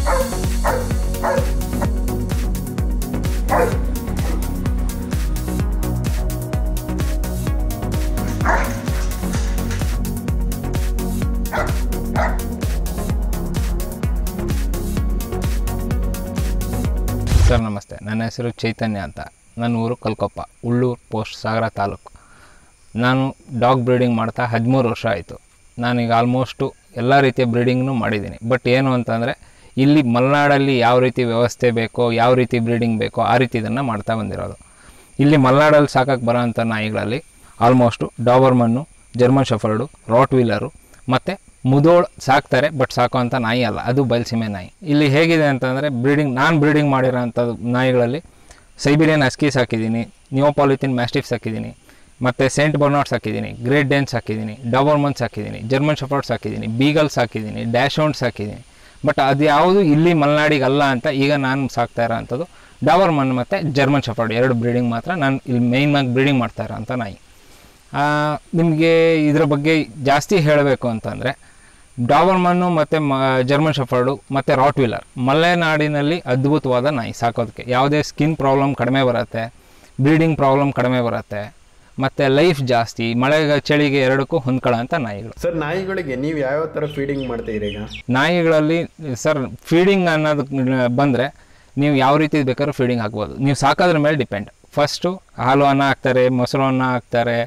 Sir ನಮಸ್ತೆ, ನನ್ನ ಹೆಸರು ಚೈತನ್ಯ ಅಂತ. ನನ್ನ ಊರು ಕಲ್ಕೊಪ್ಪ, ಉಳ್ಳೂರು ಪೋಸ್ಟ್, ಸಾಗರ ತಾಲೂಕು. ನಾನು ಡಾಗ್ ಬ್ರೀಡಿಂಗ್ ಮಾಡ್ತಾ 13 ವರ್ಷ ಆಯಿತು. ನಾನೀಗ ಆಲ್ಮೋಸ್ಟು ಎಲ್ಲ ರೀತಿಯ ಬ್ರೀಡಿಂಗ್ನು ಮಾಡಿದ್ದೀನಿ. ಬಟ್ ಏನು ಅಂತಂದರೆ ಇಲ್ಲಿ ಮಲೆನಾಡಲ್ಲಿ ಯಾವ ರೀತಿ ವ್ಯವಸ್ಥೆ ಬೇಕೋ, ಯಾವ ರೀತಿ ಬ್ರೀಡಿಂಗ್ ಬೇಕೋ ಆ ರೀತಿ ಇದನ್ನು ಮಾಡ್ತಾ ಬಂದಿರೋದು. ಇಲ್ಲಿ ಮಲೆನಾಡಲ್ಲಿ ಸಾಕಕ್ಕೆ ಬರೋ ಅಂಥ ನಾಯಿಗಳಲ್ಲಿ ಆಲ್ಮೋಸ್ಟು ಡಾಬರ್ಮನ್ನು, ಜರ್ಮನ್ ಶೆಫರ್ಡು, ರಾಟ್ ವೀಲರು ಮತ್ತು ಮುದೋಳು ಸಾಕ್ತಾರೆ. ಬಟ್ ಸಾಕೋ ಅಂಥ ನಾಯಿ ಅಲ್ಲ, ಅದು ಬಯಲುಸೀಮೆ ನಾಯಿ. ಇಲ್ಲಿ ಹೇಗಿದೆ ಅಂತಂದರೆ ನಾನು ಬ್ರೀಡಿಂಗ್ ಮಾಡಿರೋ ಅಂಥದ್ದು ನಾಯಿಗಳಲ್ಲಿ ಸೈಬೀರಿಯನ್ ಹಸ್ಕೀಸ್ ಹಾಕಿದ್ದೀನಿ, ನಿಯೋಪಾಲಿಥಿನ್ ಮ್ಯಾಸ್ಟಿಫ್ಸ್ ಹಾಕಿದ್ದೀನಿ, ಮತ್ತು ಸೇಂಟ್ ಬರ್ನಾರ್ಡ್ಸ್ ಹಾಕಿದ್ದೀನಿ, ಗ್ರೇಟ್ ಡೆನ್ಸ್ ಹಾಕಿದ್ದೀನಿ, ಡಾಬರ್ಮನ್ಸ್ ಹಾಕಿದ್ದೀನಿ, ಜರ್ಮನ್ ಶೆಫರ್ಡ್ಸ್ ಹಾಕಿದ್ದೀನಿ, ಬೀಗಲ್ಸ್ ಹಾಕಿದ್ದೀನಿ, ಡ್ಯಾಶ್ಹೌಂಡ್ಸ್ ಹಾಕಿದ್ದೀನಿ. ಬಟ್ ಅದು ಯಾವುದು ಇಲ್ಲಿ ಮಲೆನಾಡಿಗಲ್ಲ ಅಂತ ಈಗ ನಾನು ಸಾಕ್ತಾ ಇರೋ ಅಂಥದ್ದು ಡಾಬರ್ಮನ್ ಮತ್ತು ಜರ್ಮನ್ ಶೆಫರ್ಡ್ 2 ಬ್ರೀಡಿಂಗ್ ಮಾತ್ರ ನಾನು ಇಲ್ಲಿ ಮೇಯ್ನಾಗಿ ಬ್ರೀಡಿಂಗ್ ಮಾಡ್ತಾ ಇರೋ ಅಂಥ ನಾಯಿ. ನಿಮಗೆ ಇದರ ಬಗ್ಗೆ ಜಾಸ್ತಿ ಹೇಳಬೇಕು ಅಂತಂದರೆ ಡಾಬರ್ಮನ್ನು ಮತ್ತು ಜರ್ಮನ್ ಶೆಫರ್ಡು ಮತ್ತು ರಾಟ್ ವೀಲರ್ ಮಲೆನಾಡಿನಲ್ಲಿ ಅದ್ಭುತವಾದ ನಾಯಿ ಸಾಕೋದಕ್ಕೆ. ಯಾವುದೇ ಸ್ಕಿನ್ ಪ್ರಾಬ್ಲಮ್ ಕಡಿಮೆ ಬರುತ್ತೆ, ಬ್ರೀಡಿಂಗ್ ಪ್ರಾಬ್ಲಮ್ ಕಡಿಮೆ ಬರುತ್ತೆ, ಮತ್ತು ಲೈಫ್ ಜಾಸ್ತಿ, ಮಳೆಗೆ ಚಳಿಗೆ ಎರಡಕ್ಕೂ ಹೊಂದ್ಕೊಳ್ಳೋ ಅಂಥ ನಾಯಿಗಳು. ಸರ್, ನಾಯಿಗಳಿಗೆ ನೀವು ಯಾವ್ಯಾವ ಥರ ಫೀಡಿಂಗ್ ಮಾಡ್ತೀರಿ ಈಗ? ನಾಯಿಗಳಲ್ಲಿ ಸರ್ ಫೀಡಿಂಗ್ ಅನ್ನೋದು ಬಂದರೆ ನೀವು ಯಾವ ರೀತಿ ಬೇಕಾದ್ರೂ ಫೀಡಿಂಗ್ ಹಾಕ್ಬೋದು. ನೀವು ಸಾಕೋದ್ರ ಮೇಲೆ ಡಿಪೆಂಡ್. ಫಸ್ಟು ಹಾಲು ಅನ್ನ ಹಾಕ್ತಾರೆ, ಮೊಸರು ಅನ್ನ ಹಾಕ್ತಾರೆ,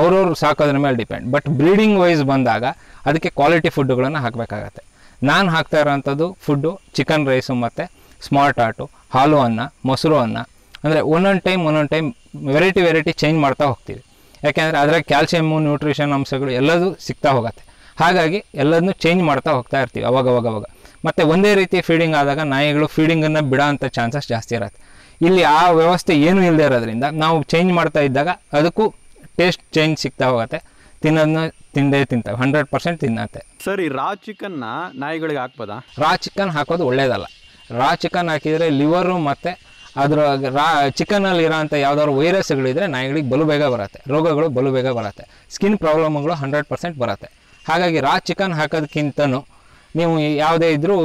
ಅವ್ರವ್ರು ಸಾಕೋದ್ರ ಮೇಲೆ ಡಿಪೆಂಡ್. ಬಟ್ ಬ್ರೀಡಿಂಗ್ ವೈಸ್ ಬಂದಾಗ ಅದಕ್ಕೆ ಕ್ವಾಲಿಟಿ ಫುಡ್ಡುಗಳನ್ನು ಹಾಕಬೇಕಾಗತ್ತೆ. ನಾನು ಹಾಕ್ತಾ ಇರೋವಂಥದ್ದು ಫುಡ್ಡು ಚಿಕನ್ ರೈಸು ಮತ್ತು ಸ್ಮಾರ್ಟ್ ಆಟು, ಹಾಲು ಅನ್ನ, ಮೊಸರು ಅನ್ನ. ಅಂದರೆ ಒಂದೊಂದು ಟೈಮ್ ವೆರೈಟಿ ಚೇಂಜ್ ಮಾಡ್ತಾ ಹೋಗ್ತೀವಿ. ಯಾಕೆಂದರೆ ಅದರ ಕ್ಯಾಲ್ಸಿಯಮ್ಮು, ನ್ಯೂಟ್ರಿಷನ್ ಅಂಶಗಳು ಎಲ್ಲದೂ ಸಿಗ್ತಾ ಹೋಗುತ್ತೆ. ಹಾಗಾಗಿ ಎಲ್ಲದನ್ನೂ ಚೇಂಜ್ ಮಾಡ್ತಾ ಹೋಗ್ತಾ ಇರ್ತೀವಿ ಅವಾಗ. ಮತ್ತು ಒಂದೇ ರೀತಿ ಫೀಡಿಂಗ್ ಆದಾಗ ನಾಯಿಗಳು ಫೀಡಿಂಗನ್ನು ಬಿಡೋ ಅಂಥ ಚಾನ್ಸಸ್ ಜಾಸ್ತಿ ಇರುತ್ತೆ. ಇಲ್ಲಿ ಆ ವ್ಯವಸ್ಥೆ ಏನೂ ಇಲ್ಲದೆ ಇರೋದ್ರಿಂದ ನಾವು ಚೇಂಜ್ ಮಾಡ್ತಾ ಇದ್ದಾಗ ಅದಕ್ಕೂ ಟೇಸ್ಟ್ ಚೇಂಜ್ ಸಿಗ್ತಾ ಹೋಗುತ್ತೆ. ತಿನ್ನೋದನ್ನ ತಿಂತವೆ, 100% ತಿನ್ನತ್ತೆ. ಸರ್, ಈ ರಾ ಚಿಕನ್ನ ನಾಯಿಗಳಿಗೆ ಹಾಕ್ಬೋದಾ? ರಾ ಚಿಕನ್ ಹಾಕೋದು ಒಳ್ಳೇದಲ್ಲ. ರಾ ಚಿಕನ್ ಹಾಕಿದರೆ ಲಿವರು ಮತ್ತು ಅದರ ಚಿಕನಲ್ಲಿ ಇರೋಂಥ ಯಾವ್ದಾದ್ರು ವೈರಸ್ಗಳಿದ್ರೆ ನಾಯಿಗಳಿಗೆ ಬಲು ಬೇಗ ಬರುತ್ತೆ, ರೋಗಗಳು ಬಲು ಬೇಗ ಬರುತ್ತೆ, ಸ್ಕಿನ್ ಪ್ರಾಬ್ಲಮ್ಗಳು 100% ಬರುತ್ತೆ. ಹಾಗಾಗಿ ರಾ ಚಿಕನ್ ಹಾಕೋದಕ್ಕಿಂತನೂ ನೀವು ಯಾವುದೇ ಇದ್ರೂ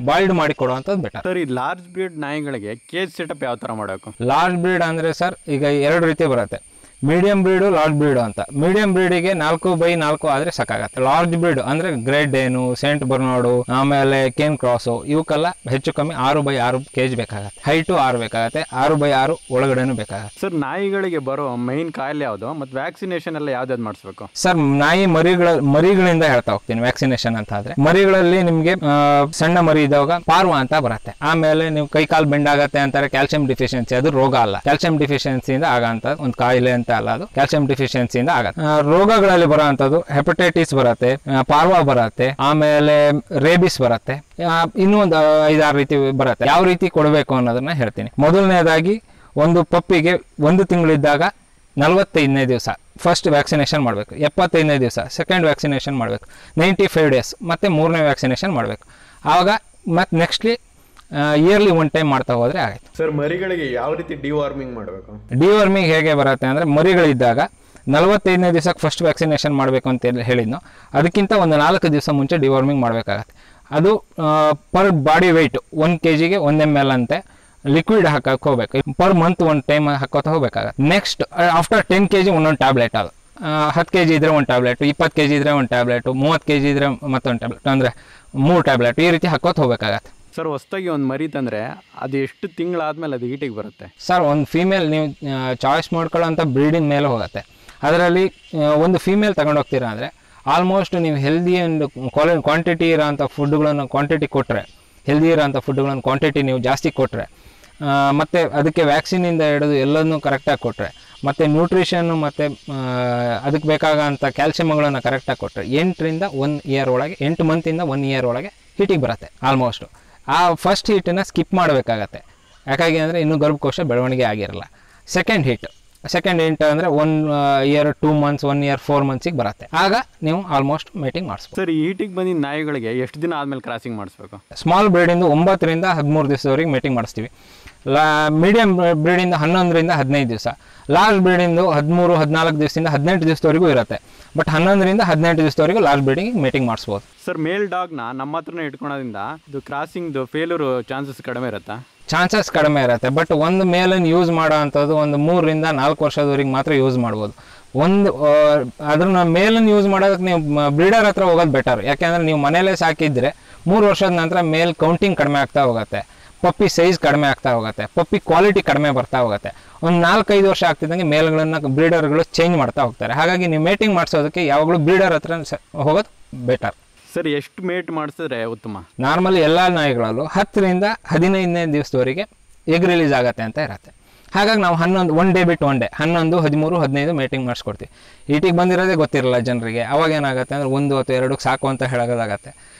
ಬಾಯ್ಲ್ಡ್ ಮಾಡಿ ಕೊಡುವಂಥದ್ದು ಬೆಟರ್. ಸರ್, ಈ ಲಾರ್ಜ್ ಬ್ರೀಡ್ ನಾಯಿಗಳಿಗೆ ಕೇಜ್ ಸೆಟಪ್ ಯಾವ ಥರ ಮಾಡಬೇಕು? ಲಾರ್ಜ್ ಬ್ರೀಡ್ ಅಂದರೆ ಸರ್ ಈಗ 2 ರೀತಿ ಬರುತ್ತೆ. ಮೀಡಿಯಂ ಬ್ರೀಡು, ಲಾರ್ಜ್ ಬ್ರೀಡು ಅಂತ. ಮೀಡಿಯಂ ಬ್ರೀಡಿಗೆ 4x4 ಆದರೆ ಸಾಕಾಗತ್ತೆ. ಲಾರ್ಜ್ ಬ್ರೀಡ್ ಅಂದರೆ ಗ್ರೇಟ್ ಡೇನು, ಸೇಂಟ್ ಬರ್ನಾರ್ಡು, ಆಮೇಲೆ ಕೇನ್ ಕ್ರಾಸು, ಇವಕ್ಕೆಲ್ಲ ಹೆಚ್ಚು ಕಮ್ಮಿ 6x6 kg ಬೇಕಾಗತ್ತೆ. ಹೈಟು 6 ಬೇಕಾಗತ್ತೆ, 6x6 ಒಳಗಡೆನೂ ಬೇಕಾಗತ್ತೆ. ಸರ್, ನಾಯಿಗಳಿಗೆ ಬರೋ ಮೈನ್ ಕಾಯಿಲೆ ಯಾವುದು ಮತ್ತು ವ್ಯಾಕ್ಸಿನೇಷನ್ ಎಲ್ಲ ಯಾವ್ದಾದ್ರು ಮಾಡಿಸ್ಬೇಕು? ಸರ್, ನಾಯಿ ಮರಿಗಳಿಂದ ಹೇಳ್ತಾ ಹೋಗ್ತೀನಿ. ವ್ಯಾಕ್ಸಿನೇಷನ್ ಅಂತ ಆದರೆ ಮರಿಗಳಲ್ಲಿ ನಿಮಗೆ ಸಣ್ಣ ಮರಿ ಇದ್ದಾಗ ಪಾರ್ವ ಅಂತ ಬರುತ್ತೆ. ಆಮೇಲೆ ನೀವು ಕೈ ಕಾಲು ಬೆಂಡಾಗತ್ತೆ ಅಂತಾರೆ, ಕ್ಯಾಲ್ಸಿಯಂ ಡಿಫಿಷಿಯನ್ಸಿ. ಅದು ರೋಗ ಅಲ್ಲ, ಕ್ಯಾಲ್ಸಿಯಂ ಡಿಫಿಷಿಯನ್ಸಿಯಿಂದ ಆಗಂತ ಒಂದು ಕಾಯಿಲೆ ಅಂತ ಅಲ್ಲ, ಅದು ಕ್ಯಾಲ್ಸಿಯಂ ಡಿಫಿಷಿಯನ್ಸಿಯಿಂದ ಆಗತ್ತೆ. ರೋಗಗಳಲ್ಲಿ ಬರೋಂಥದ್ದು ಹೆಪಟೈಟಿಸ್ ಬರುತ್ತೆ, ಪಾರ್ವಾ ಬರುತ್ತೆ, ಆಮೇಲೆ ರೇಬಿಸ್ ಬರುತ್ತೆ, ಇನ್ನೂ ಒಂದು 5-6 ರೀತಿ ಬರುತ್ತೆ. ಯಾವ ರೀತಿ ಕೊಡಬೇಕು ಅನ್ನೋದನ್ನ ಹೇಳ್ತೀನಿ. ಮೊದಲನೇದಾಗಿ ಒಂದು ಪಪ್ಪಿಗೆ 1 ತಿಂಗಳಿದ್ದಾಗ 45ನೇ ದಿವಸ ಫಸ್ಟ್ ವ್ಯಾಕ್ಸಿನೇಷನ್ ಮಾಡಬೇಕು, 75ನೇ ದಿವಸ ಸೆಕೆಂಡ್ ವ್ಯಾಕ್ಸಿನೇಷನ್ ಮಾಡಬೇಕು, 95 ಡೇಸ್ ಮತ್ತು 3ನೇ ವ್ಯಾಕ್ಸಿನೇಷನ್ ಮಾಡಬೇಕು. ಆವಾಗ ಮತ್ತು ನೆಕ್ಸ್ಟ್ಲಿ ಇಯರ್ಲಿ 1 ಟೈಮ್ ಮಾಡ್ತಾ ಹೋದರೆ ಆಯಿತು. ಸರ್, ಮರಿಗಳಿಗೆ ಯಾವ ರೀತಿ ಡಿವಾರ್ಮಿಂಗ್ ಮಾಡಬೇಕು? ಡಿವಾರ್ಮಿಂಗ್ ಹೇಗೆ ಬರುತ್ತೆ ಅಂದರೆ ಮರಿಗಳಿದ್ದಾಗ 45ನೇ ದಿವಸಕ್ಕೆ ಫಸ್ಟ್ ವ್ಯಾಕ್ಸಿನೇಷನ್ ಮಾಡಬೇಕು ಅಂತ ಹೇಳಿದ್ನು. ಅದಕ್ಕಿಂತ ಒಂದು 4 ದಿವಸ ಮುಂಚೆ ಡಿವಾರ್ಮಿಂಗ್ ಮಾಡಬೇಕಾಗತ್ತೆ. ಅದು ಪರ್ ಬಾಡಿ ವೆಯ್ಟ್ 1 kgಗೆ 1 ml ಅಂತೆ ಲಿಕ್ವಿಡ್ ಹಾಕಕ್ಕೆ ಹೋಗ್ಬೇಕು. ಪರ್ ಮಂತ್ 1 ಟೈಮ್ ಹಾಕೋತಾ ಹೋಗ್ಬೇಕಾಗತ್ತೆ. ನೆಕ್ಸ್ಟ್ ಆಫ್ಟರ್ 10 kg ಒಂದೊಂದು ಟ್ಯಾಬ್ಲೆಟ್. ಅದು 10 kg ಇದ್ದರೆ 1 ಟ್ಯಾಬ್ಲೆಟು, 20 kg ಇದ್ದರೆ 1 ಟ್ಯಾಬ್ಲೆಟು, 30 kg ಇದ್ದರೆ ಮತ್ತೊಂದು ಟ್ಯಾಬ್ಲೆಟ್, ಅಂದರೆ 3 ಟ್ಯಾಬ್ಲೆಟ್ ಈ ರೀತಿ ಹಾಕೋತ ಹೋಗ್ಬೇಕಾಗತ್ತೆ. ಸರ್, ಹೊಸದಾಗಿ ಒಂದು ಮರಿ ತಂದರೆ ಅದು ಎಷ್ಟು ತಿಂಗಳಾದ್ಮೇಲೆ ಅದು ಈಟಿಗೆ ಬರುತ್ತೆ? ಸರ್, ಒಂದು ಫೀಮೇಲ್ ನೀವು ಚಾಯ್ಸ್ ಮಾಡ್ಕೊಳ್ಳೋಂಥ ಬ್ರೀಡಿಂಗ್ ಮೇಲೆ ಹೋಗುತ್ತೆ. ಅದರಲ್ಲಿ ಒಂದು ಫೀಮೇಲ್ ತಗೊಂಡೋಗ್ತೀರಾ ಅಂದರೆ ಆಲ್ಮೋಸ್ಟ್ ನೀವು ಹೆಲ್ದಿ ಆ್ಯಂಡ್ ಕ್ವಾಂಟಿಟಿ ಇರೋಂಥ ಫುಡ್ಗಳನ್ನು ಕ್ವಾಂಟಿಟಿ ಕೊಟ್ಟರೆ, ಹೆಲ್ದಿ ಇರೋಂಥ ಫುಡ್ಗಳನ್ನು ಕ್ವಾಂಟಿಟಿ ನೀವು ಜಾಸ್ತಿ ಕೊಟ್ಟರೆ, ಮತ್ತು ಅದಕ್ಕೆ ವ್ಯಾಕ್ಸಿನಿಂದ ಹಿಡಿದು ಎಲ್ಲದನ್ನೂ ಕರೆಕ್ಟಾಗಿ ಕೊಟ್ಟರೆ, ಮತ್ತು ನ್ಯೂಟ್ರಿಷನ್ನು ಮತ್ತು ಅದಕ್ಕೆ ಬೇಕಾಗೋಂಥ ಕ್ಯಾಲ್ಸಿಯಮ್ಗಳನ್ನು ಕರೆಕ್ಟಾಗಿ ಕೊಟ್ಟರೆ 8ರಿಂದ 1 ಇಯರ್ ಒಳಗೆ, 8 ಮಂತಿಂದ 1 ಇಯರ್ ಒಳಗೆ ಹೀಟಿಗೆ ಬರುತ್ತೆ. ಆಲ್ಮೋಸ್ಟು ಆ ಫಸ್ಟ್ ಹೀಟನ್ನು ಸ್ಕಿಪ್ ಮಾಡಬೇಕಾಗತ್ತೆ. ಯಾಕಾಗಿ ಅಂದರೆ ಇನ್ನೂ ಗರ್ಭಕೋಶ ಬೆಳವಣಿಗೆ ಆಗಿರಲ್ಲ. ಸೆಕೆಂಡ್ ಹೀಟ್ ಸೆಕೆಂಡ್ ಇಂಟ್ ಅಂದರೆ 1 ಇಯರ್ 2 ಮಂತ್ಸ್ 1 ಇಯರ್ 4 ಮಂತ್ಸಿಗೆ ಬರುತ್ತೆ. ಆಗ ನೀವು ಆಲ್ಮೋಸ್ಟ್ ಮೇಟಿಂಗ್ ಮಾಡಿಸ್ಬೋದು. ಸರ್, ಈ ಹೀಟಿಗೆ ಬಂದಿದ್ದ ನಾಯಿಗಳಿಗೆ ಎಷ್ಟು ದಿನ ಆದಮೇಲೆ ಕ್ರಾಸಿಂಗ್ ಮಾಡಿಸ್ಬೇಕು? ಸ್ಮಾಲ್ ಬ್ರೀಡಿಂದ 9 ರಿಂದ 13 ದಿವಸದವರೆಗೆ ಮೇಟಿಂಗ್ ಮಾಡಿಸ್ತೀವಿ. ಮೀಡಿಯಂ ಬ್ರೀಡಿಂದ 11 ರಿಂದ 15 ದಿವಸ, ಲಾರ್ಜ್ ಬ್ರೀಡಿಂದು 13, 14 ದಿವಸದಿಂದ 18 ದಿವಸದವರೆಗೂ ಇರುತ್ತೆ. ಬಟ್ 11 ರಿಂದ 18 ದಿವಸದವರೆಗೂ ಲಾರ್ಜ್ ಬ್ರೀಡಿಂಗ್ ಮೇಟಿಂಗ್ ಮಾಡಿಸ್ಬೋದು. ಸರ್, ಮೇಲ್ ಡಾಗ್ನ ನಮ್ಮ ಹತ್ರನೇ ಇಟ್ಕೊಳೋದ್ರಿಂದ ಇದು ಕ್ರಾಸಿಂಗ್ದು ಫೇಲ್ಯೂರ್ ಚಾನ್ಸಸ್ ಕಡಿಮೆ ಇರುತ್ತಾ? ಚಾನ್ಸಸ್ ಕಡಿಮೆ ಇರುತ್ತೆ. ಬಟ್ ಒಂದು ಮೇಲನ್ನು ಯೂಸ್ ಮಾಡೋ ಅಂಥದ್ದು ಒಂದು 3 ರಿಂದ 4 ವರ್ಷದವರೆಗೆ ಮಾತ್ರ ಯೂಸ್ ಮಾಡ್ಬೋದು. ಅದನ್ನ ಮೇಲನ್ನು ಯೂಸ್ ಮಾಡೋದಕ್ಕೆ ನೀವು ಬ್ರೀಡರ್ ಹತ್ರ ಹೋಗೋದು ಬೆಟರ್. ಯಾಕೆಂದರೆ ನೀವು ಮನೇಲೇ ಸಾಕಿದ್ರೆ 3 ವರ್ಷದ ನಂತರ ಮೇಲ್ ಕೌಂಟಿಂಗ್ ಕಡಿಮೆ ಆಗ್ತಾ ಹೋಗುತ್ತೆ, ಪಪ್ಪಿ ಸೈಜ್ ಕಡಿಮೆ ಆಗ್ತಾ ಹೋಗುತ್ತೆ, ಪಪ್ಪಿ ಕ್ವಾಲಿಟಿ ಕಡಿಮೆ ಬರ್ತಾ ಹೋಗುತ್ತೆ. ಒಂದು 4-5 ವರ್ಷ ಆಗ್ತಿದ್ದಂಗೆ ಮೇಲ್ಗಳನ್ನು ಬ್ರೀಡರ್ಗಳು ಚೇಂಜ್ ಮಾಡ್ತಾ ಹೋಗ್ತಾರೆ. ಹಾಗಾಗಿ ನೀವು ಮೇಟಿಂಗ್ ಮಾಡಿಸೋದಕ್ಕೆ ಯಾವಾಗಲೂ ಬ್ರೀಡರ್ ಹತ್ರ ಹೋಗೋದು ಬೆಟರ್. ಸರ್, ಎಷ್ಟು ಮೇಟ್ ಮಾಡಿಸಿದ್ರೆ ಉತ್ತಮ? ನಾರ್ಮಲಿ ಎಲ್ಲ ನಾಯಿಗಳಲ್ಲೂ 10 ರಿಂದ 15ನೇ ದಿವಸದವರೆಗೆ ಎಗ್ ರಿಲೀಸ್ ಆಗುತ್ತೆ ಅಂತ ಇರುತ್ತೆ. ಹಾಗಾಗಿ ನಾವು 11 ಒನ್ ಡೇ ಬಿಟ್ಟು 1 ಡೇ 11, 13, 15 ಮೇಟಿಂಗ್ ಮಾಡಿಸ್ಕೊಡ್ತೀವಿ. ಈಟಿಗೆ ಬಂದಿರೋದೇ ಗೊತ್ತಿರಲ್ಲ ಜನರಿಗೆ. ಅವಾಗ ಏನಾಗುತ್ತೆ ಅಂದರೆ 1 ಅಥವಾ 2 ಸಾಕು ಅಂತ ಹೇಳೋದಾಗತ್ತೆ.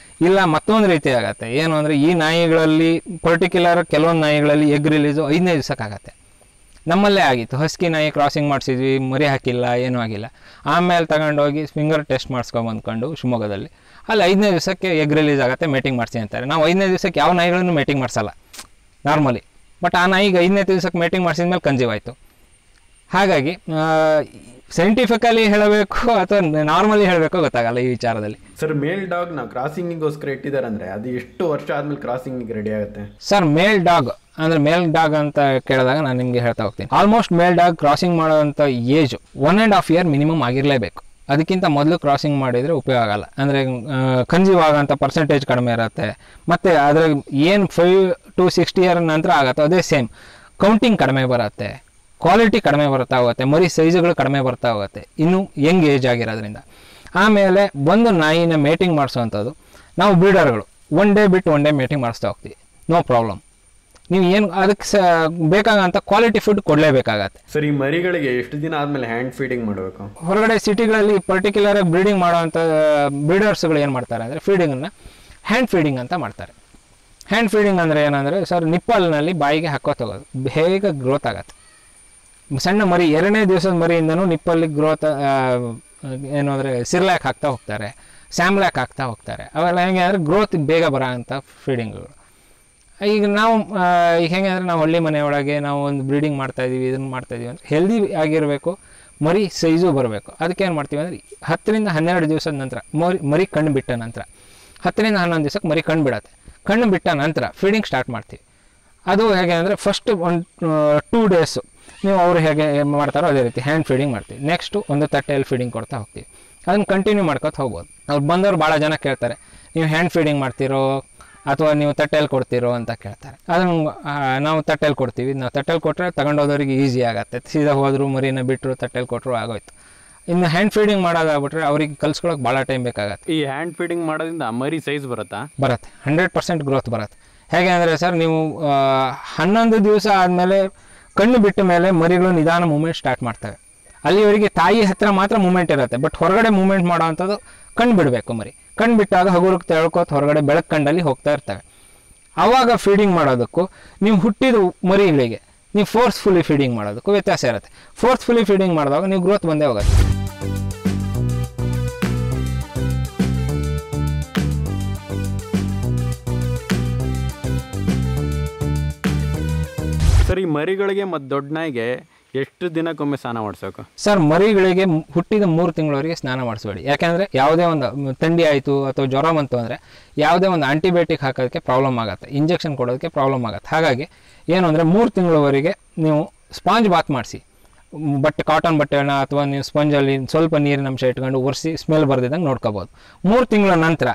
ಇಲ್ಲ ಮತ್ತೊಂದು ರೀತಿ ಆಗುತ್ತೆ. ಏನು ಅಂದರೆ ಈ ನಾಯಿಗಳಲ್ಲಿ ಪರ್ಟಿಕ್ಯುಲರ್ ಕೆಲವೊಂದು ನಾಯಿಗಳಲ್ಲಿ ಎಗ್ ರಿಲೀಸು 5ನೇ ದಿವಸಕ್ಕಾಗತ್ತೆ. ನಮ್ಮಲ್ಲೇ ಆಗಿತ್ತು. ಹಸ್ಕಿ ನಾಯಿ ಕ್ರಾಸಿಂಗ್ ಮಾಡಿಸಿದ್ವಿ, ಮರಿ ಹಾಕಿಲ್ಲ, ಏನೂ ಆಗಿಲ್ಲ. ಆಮೇಲೆ ತಗೊಂಡೋಗಿ ಫಿಂಗರ್ ಟೆಸ್ಟ್ ಮಾಡಿಸ್ಕೊಂಬಂದ್ಕೊಂಡು ಶಿವಮೊಗ್ಗದಲ್ಲಿ ಅಲ್ಲಿ 5ನೇ ದಿವಸಕ್ಕೆ ಎಗ್ ರಿಲೀಸ್ ಆಗುತ್ತೆ, ಮೇಟಿಂಗ್ ಮಾಡಿಸಿ ಅಂತಾರೆ. ನಾವು 5ನೇ ದಿವಸಕ್ಕೆ ಯಾವ ನಾಯಿಗಳನ್ನು ಮೇಟಿಂಗ್ ಮಾಡಿಸಲ್ಲ ನಾರ್ಮಲಿ. ಬಟ್ ಆ ನಾಯಿಗೆ 5ನೇ ದಿವಸಕ್ಕೆ ಮೇಟಿಂಗ್ ಮಾಡಿಸಿದ ಮೇಲೆ ಕನ್ಸೀವ್ ಆಯಿತು. ಹಾಗಾಗಿ ಸೈಂಟಿಫಿಕಲಿ ಹೇಳಬೇಕು ಅಥವಾ ನಾರ್ಮಲಿ ಹೇಳಬೇಕು ಗೊತ್ತಾಗಲ್ಲ ಈ ವಿಚಾರದಲ್ಲಿ. ಸರ್, ಮೇಲ್ ಡಾಗ್ ನಾವು ಕ್ರಾಸಿಂಗಿಗೋಸ್ಕರ ಇಟ್ಟಿದ್ದಾರೆ ಅಂದರೆ ಅದು ಎಷ್ಟು ವರ್ಷ ಆದಮೇಲೆ ಕ್ರಾಸಿಂಗಿಗೆ ರೆಡಿ ಆಗುತ್ತೆ? ಸರ್, ಮೇಲ್ ಡಾಗ್ ಅಂದರೆ ಮೇಲ್ ಡಾಗ್ ಅಂತ ಕೇಳಿದಾಗ ನಾನು ನಿಮಗೆ ಹೇಳ್ತಾ ಹೋಗ್ತೀನಿ. ಆಲ್ಮೋಸ್ಟ್ ಮೇಲ್ ಡಾಗ್ ಕ್ರಾಸಿಂಗ್ ಮಾಡೋವಂಥ ಏಜು 1.5 ಇಯರ್ ಮಿನಿಮಮ್ ಆಗಿರಲೇಬೇಕು. ಅದಕ್ಕಿಂತ ಮೊದಲು ಕ್ರಾಸಿಂಗ್ ಮಾಡಿದರೆ ಉಪಯೋಗ ಆಗಲ್ಲ. ಅಂದರೆ ಕನ್ಸೀವ್ ಆಗೋಂಥ ಪರ್ಸೆಂಟೇಜ್ ಕಡಿಮೆ ಇರುತ್ತೆ. ಮತ್ತು ಅದರ ಏನು 5 to 60 ಇಯರ್ ನಂತರ ಆಗುತ್ತೋ ಅದೇ ಸೇಮ್ ಕೌಂಟಿಂಗ್ ಕಡಿಮೆ ಬರುತ್ತೆ, ಕ್ವಾಲಿಟಿ ಕಡಿಮೆ ಬರ್ತಾ ಹೋಗುತ್ತೆ, ಮರಿ ಸೈಜುಗಳು ಕಡಿಮೆ ಬರ್ತಾ ಹೋಗುತ್ತೆ ಇನ್ನು ಯಂಗ್ ಏಜ್ ಆಗಿರೋದ್ರಿಂದ. ಆಮೇಲೆ ಒಂದು ನಾಯಿನ ಮೇಟಿಂಗ್ ಮಾಡಿಸೋವಂಥದ್ದು ನಾವು ಬ್ರೀಡರ್ಗಳು 1 ಡೇ ಬಿಟ್ಟು 1 ಡೇ ಮೇಟಿಂಗ್ ಮಾಡಿಸ್ತಾ ಹೋಗ್ತೀವಿ, ನೋ ಪ್ರಾಬ್ಲಮ್. ನೀವು ಏನು ಅದಕ್ಕೆ ಬೇಕಾಗಂತ ಕ್ವಾಲಿಟಿ ಫುಡ್ ಕೊಡಲೇಬೇಕಾಗತ್ತೆ. ಸರ್, ಈ ಮರಿಗಳಿಗೆ ಎಷ್ಟು ದಿನ ಆದಮೇಲೆ ಹ್ಯಾಂಡ್ ಫೀಡಿಂಗ್ ಮಾಡಬೇಕು? ಹೊರಗಡೆ ಸಿಟಿಗಳಲ್ಲಿ ಪರ್ಟಿಕ್ಯುಲರಾಗಿ ಬ್ರೀಡಿಂಗ್ ಮಾಡೋವಂಥ ಬ್ರೀಡರ್ಸ್ಗಳು ಏನು ಮಾಡ್ತಾರೆ ಅಂದರೆ ಫೀಡಿಂಗನ್ನು ಹ್ಯಾಂಡ್ ಫೀಡಿಂಗ್ ಅಂತ ಮಾಡ್ತಾರೆ. ಹ್ಯಾಂಡ್ ಫೀಡಿಂಗ್ ಅಂದರೆ ಏನಂದರೆ ಸರ್, ನಿಪ್ಪಲ್ನಲ್ಲಿ ಬಾಯಿಗೆ ಹಾಕೋತೋಗೋದು, ಬೇಗ ಗ್ರೋತ್ ಆಗುತ್ತೆ. ಸಣ್ಣ ಮರಿ 2ನೇ ದಿವಸದ ಮರಿಯಿಂದನೂ ನಿಪ್ಪಲ್ಲಿ ಗ್ರೋತ್ ಏನು ಅಂದರೆ ಸಿರ್ಲ್ಯಾಕ್ ಹಾಕ್ತಾ ಹೋಗ್ತಾರೆ, ಸ್ಯಾಮ್ಲ್ಯಾಕ್ ಹಾಕ್ತಾ ಹೋಗ್ತಾರೆ. ಅವೆಲ್ಲ ಹೆಂಗೆ ಅಂದರೆ ಗ್ರೋತ್ ಬೇಗ ಬರೋ ಅಂಥ ಫೀಡಿಂಗ್ಗಳು. ಈಗ ನಾವು ಈಗ ಹೆಂಗೆ ಅಂದರೆ ನಾವು ಹಳ್ಳಿ ಮನೆಯೊಳಗೆ ನಾವು ಒಂದು ಬ್ರೀಡಿಂಗ್ ಮಾಡ್ತಾಯಿದ್ದೀವಿ, ಇದನ್ನು ಮಾಡ್ತಾಯಿದ್ದೀವಿ ಅಂದರೆ ಹೆಲ್ದಿ ಆಗಿರಬೇಕು, ಮರಿ ಸೈಜು ಬರಬೇಕು. ಅದಕ್ಕೆ ಏನು ಮಾಡ್ತೀವಿ ಅಂದರೆ 10 ರಿಂದ 12 ದಿವಸದ ನಂತರ ಮರಿ ಕಣ್ಣು ಬಿಟ್ಟ ನಂತರ 10 ರಿಂದ 11 ದಿವಸಕ್ಕೆ ಮರಿ ಕಣ್ಣು ಬಿಡತ್ತೆ. ಕಣ್ಣು ಬಿಟ್ಟ ನಂತರ ಫೀಡಿಂಗ್ ಸ್ಟಾರ್ಟ್ ಮಾಡ್ತೀವಿ. ಅದು ಹೇಗೆ ಅಂದರೆ ಫಸ್ಟ್ 2 ಡೇಸು ನೀವು ಅವರು ಹೇಗೆ ಮಾಡ್ತಾರೋ ಅದೇ ರೀತಿ ಹ್ಯಾಂಡ್ ಫೀಡಿಂಗ್ ಮಾಡ್ತೀವಿ. ನೆಕ್ಸ್ಟು ಒಂದು ತಟ್ಟೆಯಲ್ಲಿ ಫೀಡಿಂಗ್ ಕೊಡ್ತಾ ಹೋಗ್ತೀವಿ. ಅದನ್ನು ಕಂಟಿನ್ಯೂ ಮಾಡ್ಕೊತ ಹೋಗ್ಬೋದು. ಅವ್ರು ಬಂದವರು ಭಾಳ ಜನ ಕೇಳ್ತಾರೆ, ನೀವು ಹ್ಯಾಂಡ್ ಫೀಡಿಂಗ್ ಮಾಡ್ತೀರೋ ಅಥವಾ ನೀವು ತಟ್ಟೆಯಲ್ಲಿ ಕೊಡ್ತೀರೋ ಅಂತ ಕೇಳ್ತಾರೆ. ಅದನ್ನು ನಾವು ತಟ್ಟೆಯಲ್ಲಿ ಕೊಡ್ತೀವಿ. ನಾವು ತಟ್ಟೆಯಲ್ಲಿ ಕೊಟ್ಟರೆ ತಗೊಂಡೋದವ್ರಿಗೆ ಈಸಿ ಆಗುತ್ತೆ. ಸೀದಾ ಹೋದರು ಮರಿನ ಬಿಟ್ಟರು ತಟ್ಟೆಯಲ್ಲಿ ಕೊಟ್ಟರು ಆಗೋಯ್ತು. ಇನ್ನು ಹ್ಯಾಂಡ್ ಫೀಡಿಂಗ್ ಮಾಡೋದಾಗ್ಬಿಟ್ರೆ ಅವ್ರಿಗೆ ಕಲ್ಸ್ಕೊಳಕ್ಕೆ ಭಾಳ ಟೈಮ್ ಬೇಕಾಗತ್ತೆ. ಈ ಹ್ಯಾಂಡ್ ಫೀಡಿಂಗ್ ಮಾಡೋದ್ರಿಂದ ಮರಿ ಸೈಜ್ ಬರುತ್ತೆ 100% ಗ್ರೋತ್ ಬರುತ್ತೆ. ಹೇಗೆ ಅಂದರೆ ಸರ್, ನೀವು 11 ದಿವಸ ಆದಮೇಲೆ ಕಣ್ಣು ಬಿಟ್ಟ ಮೇಲೆ ಮರಿಗಳು ನಿಧಾನ ಮೂಮೆಂಟ್ ಸ್ಟಾರ್ಟ್ ಮಾಡ್ತವೆ. ಅಲ್ಲಿವರೆಗೆ ತಾಯಿ ಹತ್ರ ಮಾತ್ರ ಮೂಮೆಂಟ್ ಇರುತ್ತೆ. ಬಟ್ ಹೊರಗಡೆ ಮೂಮೆಂಟ್ ಮಾಡೋ ಅಂಥದ್ದು ಕಣ್ಣು ಬಿಡಬೇಕು. ಮರಿ ಕಣ್ಣು ಬಿಟ್ಟಾಗ ಹಗುರಕ್ಕೆ ತೆಳ್ಕೋತ ಹೊರಗಡೆ ಬೆಳಕು ಕಂಡಲ್ಲಿ ಹೋಗ್ತಾ ಇರ್ತವೆ. ಆವಾಗ ಫೀಡಿಂಗ್ ಮಾಡೋದಕ್ಕೂ ನೀವು ಹುಟ್ಟಿದ ಮರಿಗಳಿಗೆ ನೀವು ಫೋರ್ಸ್ಫುಲಿ ಫೀಡಿಂಗ್ ಮಾಡೋದಕ್ಕೂ ವ್ಯತ್ಯಾಸ ಇರುತ್ತೆ. ಫೋರ್ಸ್ಫುಲಿ ಫೀಡಿಂಗ್ ಮಾಡಿದಾಗ ನೀವು ಗ್ರೋತ್ ಬಂದೇ ಹೋಗುತ್ತೆ. ಸರ್, ಈ ಮರಿಗಳಿಗೆ ಮತ್ತು ದೊಡ್ಡ ನಾಯಿಗೆ ಎಷ್ಟು ದಿನಕ್ಕೊಮ್ಮೆ ಸ್ನಾನ ಮಾಡಿಸ್ಬೇಕು? ಸರ್, ಮರಿಗಳಿಗೆ ಹುಟ್ಟಿದ 3 ತಿಂಗಳವರೆಗೆ ಸ್ನಾನ ಮಾಡಿಸ್ಬೇಡಿ. ಯಾಕೆಂದರೆ ಯಾವುದೇ ಒಂದು ಥಂಡಿ ಆಯಿತು ಅಥವಾ ಜ್ವರ ಬಂತು ಅಂದರೆ ಯಾವುದೇ ಒಂದು ಆಂಟಿಬಯೋಟಿಕ್ ಹಾಕೋದಕ್ಕೆ ಪ್ರಾಬ್ಲಮ್ ಆಗುತ್ತೆ, ಇಂಜೆಕ್ಷನ್ ಕೊಡೋದಕ್ಕೆ ಪ್ರಾಬ್ಲಮ್ ಆಗುತ್ತೆ. ಹಾಗಾಗಿ ಏನು ಅಂದರೆ 3 ತಿಂಗಳವರೆಗೆ ನೀವು ಸ್ಪಾಂಜ್ ಬಾತ್ ಮಾಡಿಸಿ, ಕಾಟನ್ ಬಟ್ಟೆನ ಅಥವಾ ನೀವು ಸ್ಪಂಜಲ್ಲಿ ಸ್ವಲ್ಪ ನೀರಿನ ಅಂಶ ಇಟ್ಕೊಂಡು ಒರೆಸಿ ಸ್ಮೆಲ್ ಬರ್ದಿದ್ದಂಗೆ ನೋಡ್ಕೋಬೋದು. 3 ತಿಂಗಳ ನಂತರ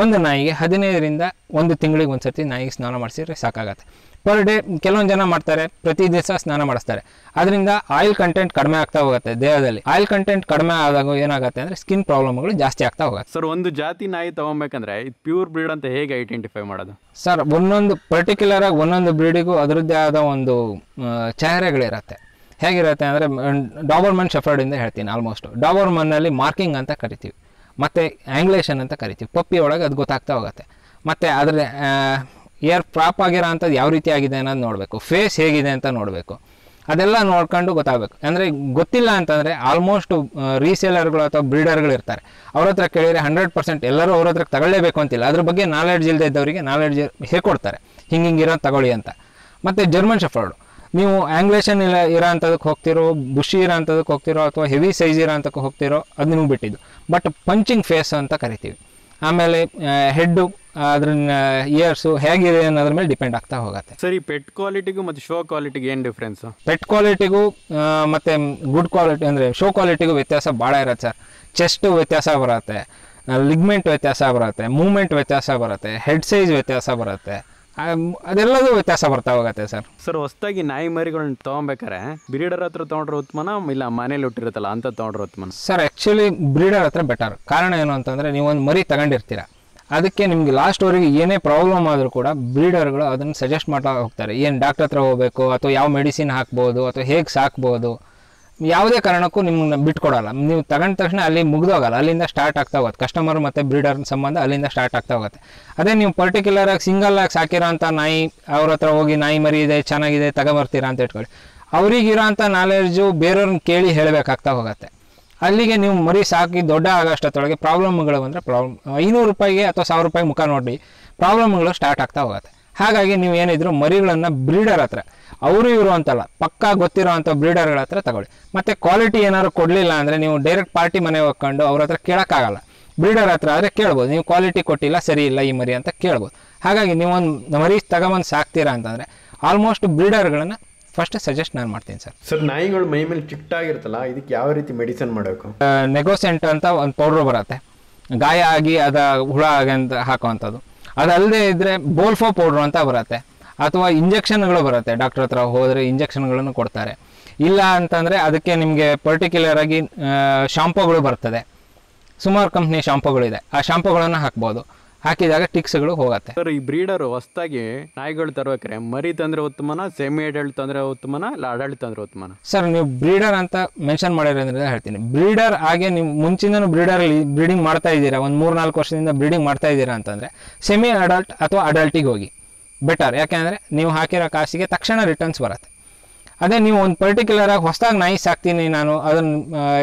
ಒಂದು ನಾಯಿಗೆ 15 ರಿಂದ 1 ತಿಂಗಳಿಗೆ ಒಂದು ಸರ್ತಿ ನಾಯಿಗೆ ಸ್ನಾನ ಮಾಡಿಸಿದ್ರೆ ಸಾಕಾಗತ್ತೆ. ಪರ್ ಡೇ ಕೆಲವೊಂದು ಜನ ಮಾಡ್ತಾರೆ, ಪ್ರತಿ ದಿವಸ ಸ್ನಾನ ಮಾಡಿಸ್ತಾರೆ. ಅದರಿಂದ ಆಯಿಲ್ ಕಂಟೆಂಟ್ ಕಡಿಮೆ ಆಗ್ತಾ ಹೋಗುತ್ತೆ ದೇಹದಲ್ಲಿ. ಆಯಿಲ್ ಕಂಟೆಂಟ್ ಕಡಿಮೆ ಆದಾಗ ಏನಾಗುತ್ತೆ ಅಂದರೆ ಸ್ಕಿನ್ ಪ್ರಾಬ್ಲಮ್ಗಳು ಜಾಸ್ತಿ ಆಗ್ತಾ ಹೋಗುತ್ತೆ. ಸರ್, ಒಂದು ಜಾತಿ ನಾಯಿ ತೊಗೊಬೇಕಂದ್ರೆ ಇದು ಪ್ಯೂರ್ ಬ್ರೀಡ್ ಅಂತ ಹೇಗೆ ಐಡೆಂಟಿಫೈ ಮಾಡೋದು? ಸರ್, ಒಂದೊಂದು ಪರ್ಟಿಕ್ಯುಲರಾಗಿ ಒಂದೊಂದು ಬ್ರೀಡಿಗೂ ಅದರದ್ದೇ ಆದ ಒಂದು ಚಹರೆಗಳಿರುತ್ತೆ. ಹೇಗಿರುತ್ತೆ ಅಂದರೆ ಡಾಬರ್ಮನ್ ಶೆಫರ್ಡಿಂದ ಹೇಳ್ತೀನಿ. ಆಲ್ಮೋಸ್ಟ್ ಡಾಬರ್ಮನ್ನಲ್ಲಿ ಮಾರ್ಕಿಂಗ್ ಅಂತ ಕರಿತೀವಿ, ಮತ್ತು ಆಂಗ್ಲೇಷನ್ ಅಂತ ಕರಿತೀವಿ. ಪಪ್ಪಿ ಒಳಗೆ ಅದು ಗೊತ್ತಾಗ್ತಾ ಹೋಗುತ್ತೆ. ಮತ್ತು ಅದರ ಏರ್ ಪ್ರಾಪ್ ಆಗಿರೋ ಅಂಥದ್ದು ಯಾವ ರೀತಿ ಆಗಿದೆ ಅನ್ನೋದು ನೋಡಬೇಕು, ಫೇಸ್ ಹೇಗಿದೆ ಅಂತ ನೋಡಬೇಕು. ಅದೆಲ್ಲ ನೋಡ್ಕೊಂಡು ಗೊತ್ತಾಗಬೇಕು. ಅಂದರೆ ಗೊತ್ತಿಲ್ಲ ಅಂತಂದರೆ ಆಲ್ಮೋಸ್ಟ್ ರೀಸೇಲರ್ಗಳು ಅಥವಾ ಬ್ರೀಡರ್ಗಳು ಇರ್ತಾರೆ, ಅವ್ರ ಹತ್ರ ಕೇಳಿದರೆ 100% ಎಲ್ಲರೂ ಅವ್ರ ಹತ್ರ ತಗೊಳ್ಳೇಬೇಕು ಅಂತಿಲ್ಲ. ಅದ್ರ ಬಗ್ಗೆ ನಾಲೆಡ್ಜ್ ಇಲ್ಲದೆ ಇದ್ದವರಿಗೆ ನಾಲೆಡ್ಜ್ ಹೇಳ್ಕೊಡ್ತಾರೆ, ಹಿಂಗಿರೋ ತಗೊಳ್ಳಿ ಅಂತ. ಮತ್ತು ಜರ್ಮನ್ ಶೆಫರ್ಡು, ನೀವು ಆಂಗ್ಲೇಷನ್ ಇರೋ ಅಂಥದಕ್ಕೆ ಹೋಗ್ತಿರೋ, ಬುಷಿ ಇರೋ ಅಂಥದಕ್ಕೆ ಹೋಗ್ತಿರೋ, ಅಥವಾ ಹೆವಿ ಸೈಜ್ ಇರೋ ಅಂಥಕ್ಕೆ ಹೋಗ್ತಿರೋ, ಅದು ನಿಮ್ಗೆ ಬಿಟ್ಟಿದ್ದು. ಬಟ್ ಪಂಚಿಂಗ್ ಫೇಸ್ ಅಂತ ಕರಿತೀವಿ. ಆಮೇಲೆ ಹೆಡ್ಡು, ಅದ್ರ ಇಯರ್ಸು ಹೇಗಿದೆ ಅನ್ನೋದ್ರ ಮೇಲೆ ಡಿಪೆಂಡ್ ಆಗ್ತಾ ಹೋಗುತ್ತೆ. ಸರಿ, ಪೆಟ್ ಕ್ವಾಲಿಟಿಗೂ ಮತ್ತು ಶೋ ಕ್ವಾಲಿಟಿಗೆ ಏನು ಡಿಫ್ರೆನ್ಸು? ಪೆಟ್ ಕ್ವಾಲಿಟಿಗೂ ಮತ್ತು ಗುಡ್ ಕ್ವಾಲಿಟಿ ಅಂದರೆ ಶೋ ಕ್ವಾಲಿಟಿಗೂ ವ್ಯತ್ಯಾಸ ಭಾಳ ಇರುತ್ತೆ ಸರ್. ಚೆಸ್ಟು ವ್ಯತ್ಯಾಸ ಬರುತ್ತೆ, ಲಿಗ್ಮೆಂಟ್ ವ್ಯತ್ಯಾಸ ಬರುತ್ತೆ, ಮೂವ್ಮೆಂಟ್ ವ್ಯತ್ಯಾಸ ಬರುತ್ತೆ, ಹೆಡ್ ಸೈಜ್ ವ್ಯತ್ಯಾಸ ಬರುತ್ತೆ, ಅದೆಲ್ಲದೂ ವ್ಯತ್ಯಾಸ ಬರ್ತಾ ಹೋಗುತ್ತೆ ಸರ್. ಸರ್, ಹೊಸದಾಗಿ ನಾಯಿ ಮರಿಗಳನ್ನ ತೊಗೊಬೇಕಾರೆ ಬ್ರೀಡರ್ ಹತ್ರ ತೊಗೊಂಡ್ರೆ ಉತ್ತಮನ ಇಲ್ಲ ಮನೇಲಿ ಹುಟ್ಟಿರುತ್ತಲ್ಲ ಅಂತ ತೊಗೊಂಡ್ರೆ ಉತ್ತಮನ? ಸರ್, ಆ್ಯಕ್ಚುಲಿ ಬ್ರೀಡರ್ ಹತ್ರ ಬೆಟರ್. ಕಾರಣ ಏನು ಅಂತಂದರೆ, ನೀವೊಂದು ಮರಿ ತಗೊಂಡಿರ್ತೀರ, ಅದಕ್ಕೆ ನಿಮಗೆ ಲಾಸ್ಟ್ವರೆಗೆ ಏನೇ ಪ್ರಾಬ್ಲಮ್ ಆದರೂ ಕೂಡ ಬ್ರೀಡರ್ಗಳು ಅದನ್ನು ಸಜೆಸ್ಟ್ ಮಾಡ್ತಾ ಹೋಗ್ತಾರೆ. ಏನು ಡಾಕ್ಟರ್ ಹತ್ರ ಹೋಗಬೇಕು, ಅಥವಾ ಯಾವ ಮೆಡಿಸಿನ್ ಹಾಕ್ಬೋದು, ಅಥವಾ ಹೇಗೆ ಸಾಕ್ಬೋದು, ಯಾವುದೇ ಕಾರಣಕ್ಕೂ ನಿಮ್ಮನ್ನ ಬಿಟ್ಕೊಡಲ್ಲ. ನೀವು ತಗೊಂಡ ತಕ್ಷಣ ಅಲ್ಲಿ ಮುಗ್ದೋಗಲ್ಲ, ಅಲ್ಲಿಂದ ಸ್ಟಾರ್ಟ್ ಆಗ್ತಾ ಹೋಗುತ್ತೆ. ಕಸ್ಟಮರ್ ಮತ್ತು ಬ್ರೀಡರ್ ಸಂಬಂಧ ಅಲ್ಲಿಂದ ಸ್ಟಾರ್ಟ್ ಆಗ್ತಾ ಹೋಗುತ್ತೆ. ಅದೇ ನೀವು ಪರ್ಟಿಕ್ಯುಲರಾಗಿ ಸಿಂಗಲ್ಲಾಗಿ ಸಾಕಿರೋ ಅಂಥ ನಾಯಿ ಅವ್ರ ಹತ್ರ ಹೋಗಿ ನಾಯಿ ಮರಿ ಇದೆ ಚೆನ್ನಾಗಿದೆ ತಗೊಂಬರ್ತೀರಾ ಅಂತ ಇಟ್ಕೊಳ್ಳಿ, ಅವ್ರಿಗಿರೋ ಅಂಥ ನಾಲೆಡ್ಜು ಬೇರೆಯವ್ರನ್ನ ಕೇಳಿ ಹೇಳಬೇಕಾಗ್ತಾ ಹೋಗುತ್ತೆ. ಅಲ್ಲಿಗೆ ನೀವು ಮರಿ ಸಾಕಿ ದೊಡ್ಡ ಆಗೋಷ್ಟೊಳಗೆ ಪ್ರಾಬ್ಲಮ್ಗಳು ಬಂದರೆ ₹500 ಅಥವಾ ₹1000 ಮುಖ ನೋಡಿ ಪ್ರಾಬ್ಲಮ್ಗಳು ಸ್ಟಾರ್ಟ್ ಆಗ್ತಾ ಹೋಗುತ್ತೆ. ಹಾಗಾಗಿ ನೀವು ಏನಿದ್ರು ಮರಿಗಳನ್ನು ಬ್ರೀಡರ್ ಹತ್ರ, ಅವರು ಇವರು ಅಂತಲ್ಲ, ಪಕ್ಕಾ ಗೊತ್ತಿರೋ ಅಂಥ ಬ್ರೀಡರ್ಗಳ ಹತ್ರ ತಗೊಳ್ಳಿ. ಮತ್ತು ಕ್ವಾಲಿಟಿ ಏನಾದ್ರು ಕೊಡಲಿಲ್ಲ ಅಂದರೆ ನೀವು ಡೈರೆಕ್ಟ್ ಪಾರ್ಟಿ ಮನೆ ಹೋಗ್ಕೊಂಡು ಅವ್ರ ಹತ್ರ ಕೇಳೋಕ್ಕಾಗಲ್ಲ. ಬ್ರೀಡರ್ ಹತ್ರ ಆದರೆ ಕೇಳ್ಬೋದು, ನೀವು ಕ್ವಾಲಿಟಿ ಕೊಟ್ಟಿಲ್ಲ, ಸರಿ ಇಲ್ಲ ಈ ಮರಿ ಅಂತ ಕೇಳ್ಬೋದು. ಹಾಗಾಗಿ ನೀವೊಂದು ಮರಿ ತಗೊಂಬಂದು ಸಾಕ್ತೀರಾ ಅಂತಂದರೆ ಆಲ್ಮೋಸ್ಟ್ ಬ್ರೀಡರ್ಗಳನ್ನು ಫಸ್ಟ್ ಸಜೆಸ್ಟ್ ನಾನು ಮಾಡ್ತೀನಿ ಸರ್. ಸರ್, ನಾಯಿಗಳು ಮೈ ಮೇಲೆ ಚಿಕ್ಟಾಗಿರುತ್ತಲ್ಲ, ಇದಕ್ಕೆ ಯಾವ ರೀತಿ ಮೆಡಿಸಿನ್ ಮಾಡಬೇಕು? ನೆಗೋಸೆಂಟ್ ಅಂತ ಒಂದು ಪೌಡ್ರ್ ಬರುತ್ತೆ, ಗಾಯ ಆಗಿ ಅದ ಹುಳ ಆಗಿ ಅಂತ ಹಾಕೋವಂಥದ್ದು. ಅದಲ್ಲದೆ ಇದ್ದರೆ ಬೋಲ್ಫೋ ಪೌಡ್ರು ಅಂತ ಬರುತ್ತೆ, ಅಥವಾ ಇಂಜೆಕ್ಷನ್ಗಳು ಬರುತ್ತೆ. ಡಾಕ್ಟ್ರ್ ಹತ್ರ ಹೋದರೆ ಇಂಜೆಕ್ಷನ್ಗಳನ್ನು ಕೊಡ್ತಾರೆ. ಇಲ್ಲ ಅಂತಂದರೆ ಅದಕ್ಕೆ ನಿಮಗೆ ಪರ್ಟಿಕ್ಯುಲರಾಗಿ ಶಾಂಪೂಗಳು ಬರ್ತದೆ, ಸುಮಾರು ಕಂಪ್ನಿ ಶಾಂಪೂಗಳಿದೆ, ಆ ಶಾಂಪೂಗಳನ್ನು ಹಾಕ್ಬೋದು. ಹಾಕಿದಾಗ ಟಿಕ್ಸ್ಗಳು ಹೋಗುತ್ತೆ. ಸರ್, ಈ ಬ್ರೀಡರು ಹೊಸದಾಗಿ ನಾಯಿಗಳು ತರಬೇಕಾರೆ ಮರಿ ತಂದರೆ ಉತ್ತಮನ, ಸೆಮಿ ಅಡಲ್ಟ್ ತಂದರೆ ಉತ್ತಮನ, ಇಲ್ಲ ಅಡಲ್ಟ್ ತಂದರೆ ಉತ್ತಮನ? ಸರ್, ನೀವು ಬ್ರೀಡರ್ ಅಂತ ಮೆನ್ಷನ್ ಮಾಡಿರೋದ್ರಿಂದ ಹೇಳ್ತೀನಿ. ಬ್ರೀಡರ್ ಹಾಗೆ ನೀವು ಮುಂಚಿನೂ ಬ್ರೀಡರಲ್ಲಿ ಬ್ರೀಡಿಂಗ್ ಮಾಡ್ತಾ ಇದ್ದೀರಾ, ಒಂದು 3-4 ವರ್ಷದಿಂದ ಬ್ರೀಡಿಂಗ್ ಮಾಡ್ತಾ ಇದ್ದೀರಾ ಅಂತಂದರೆ ಸೆಮಿ ಅಡಲ್ಟ್ ಅಥವಾ ಅಡಲ್ಟಿಗೆ ಹೋಗಿ ಬೆಟರ್. ಯಾಕೆಂದರೆ ನೀವು ಹಾಕಿರೋ ಕಾಸಿಗೆ ತಕ್ಷಣ ರಿಟರ್ನ್ಸ್ ಬರುತ್ತೆ. ಅದೇ ನೀವು ಒಂದು ಪರ್ಟಿಕ್ಯುಲರಾಗಿ ಹೊಸದಾಗಿ ನಾಯಿ ಸಾಕ್ತೀನಿ ನಾನು, ಅದನ್ನು